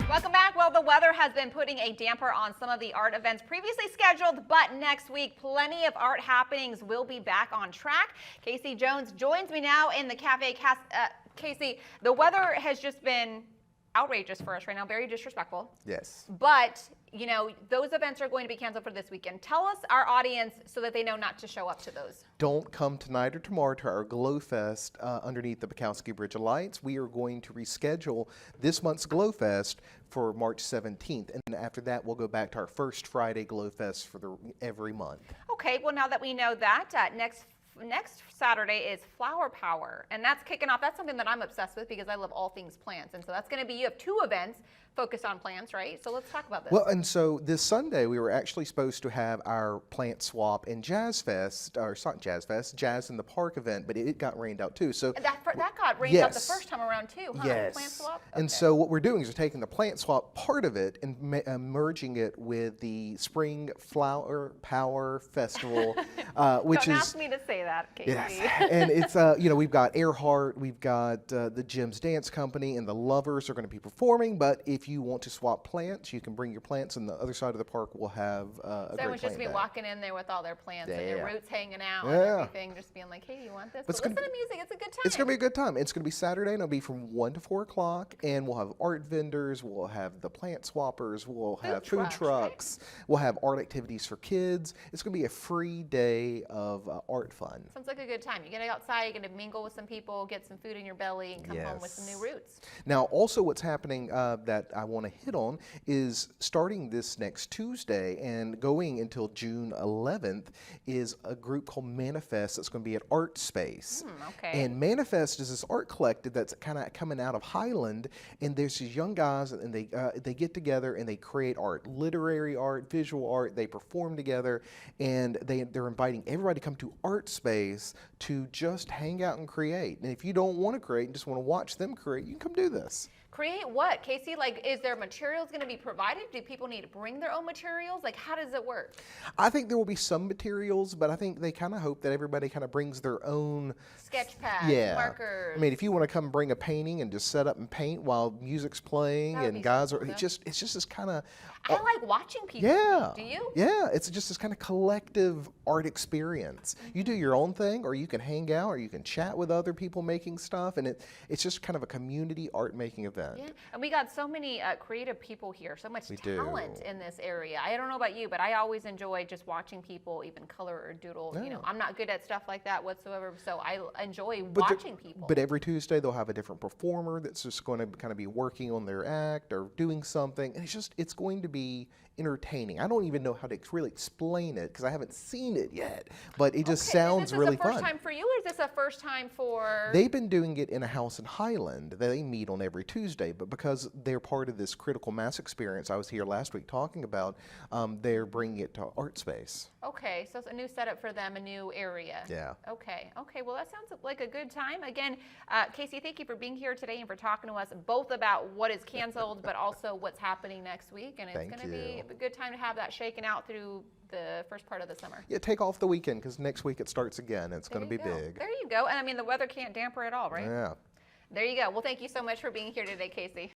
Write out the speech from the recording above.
Welcome back. Well, the weather has been putting a damper on some of the art events previously scheduled, but next week, plenty of art happenings will be back on track. Casey Jones joins me now in the cafe. Casey, the weather has just been outrageous for us right now, very disrespectful. Yes. But, you know, those events are going to be canceled for this weekend. Tell us, our audience, so that they know not to show up to those. Don't come tonight or tomorrow to our GloFest underneath the Bukowski Bridge of Lights. We are going to reschedule this month's GloFest for March 17th. And after that, we'll go back to our first Friday GloFest for every month. Okay, well, now that we know that, next Saturday is Flower Power, and that's kicking off. That's something that I'm obsessed with because I love all things plants, and so that's going to be, you have two events focused on plants, right? So let's talk about this. Well, and so this Sunday we were actually supposed to have our plant swap and Jazz Fest, or not Jazz Fest, Jazz in the Park event, but it got rained out too. So that got rained out the first time around too, huh? Yes. Plant swap? Okay. And so what we're doing is we're taking the plant swap part of it and merging it with the Spring Flower Power Festival, which Don't ask me to say that, Casey. Yes. And it's, you know, we've got Earhart, we've got the Jim's Dance Company, and the Lovers are going to be performing, but if you want to swap plants, you can bring your plants, and the other side of the park will have a great plant So everyone's just be walking in there with all their plants and their roots hanging out and everything, just being like, hey, you want this? But listen to music, it's a good time. It's going to be a good time. It's going to be Saturday, and it'll be from 1 to 4 o'clock, and we'll have art vendors, we'll have the plant swappers, we'll have food trucks, right? We'll have art activities for kids. It's going to be a free day of art fun. Sounds like a good time. You get outside, you're going to mingle with some people, get some food in your belly, and come home with some new roots. Now, also what's happening that I want to hit on is starting this next Tuesday and going until June 11th is a group called Manifest that's going to be at Art Space. Okay. And Manifest is this art collective that's kind of coming out of Highland, and there's these young guys, and they get together and they create art, literary art, visual art. They perform together, and they're inviting everybody to come to Art Space to just hang out and create. And if you don't want to create and just want to watch them create, you can come do this. Create what, Casey? Like, is there materials going to be provided? Do people need to bring their own materials? Like, how does it work? I think there will be some materials, but I think they kind of hope that everybody kind of brings their own sketch pads, markers. I mean, if you want to come bring a painting and just set up and paint while music's playing and guys are, it's just this kind of. I like watching people. Yeah. Do you? Yeah, it's just this kind of collective art experience. You do your own thing, or you can hang out, or you can chat with other people making stuff, and it's just kind of a community art making event. Yeah, and we got so many creative people here, so much talent in this area. I don't know about you, but I always enjoy just watching people even color or doodle. Yeah. You know, I'm not good at stuff like that whatsoever, so I enjoy watching people. But every Tuesday they'll have a different performer that's just going to kind of be working on their act or doing something, and it's going to be entertaining. I don't even know how to really explain it because I haven't seen it yet, but it just sounds really fun. Is this a first time for you, or is this a first time for? They've been doing it in a house in Highland. They meet on every Tuesday, but because they're part of this critical mass experience I was here last week talking about, they're bringing it to Art Space. Okay, so it's a new setup for them, a new area. Yeah. Okay, well that sounds like a good time. Again, Casey, thank you for being here today and for talking to us both about what is canceled, but also what's happening next week. And it's going to be a good time to have that shaken out through the first part of the summer. Yeah, take off the weekend because next week it starts again. It's going to be big. There you go. And I mean, the weather can't damper it all, right? Yeah. There you go. Well, thank you so much for being here today, Casey.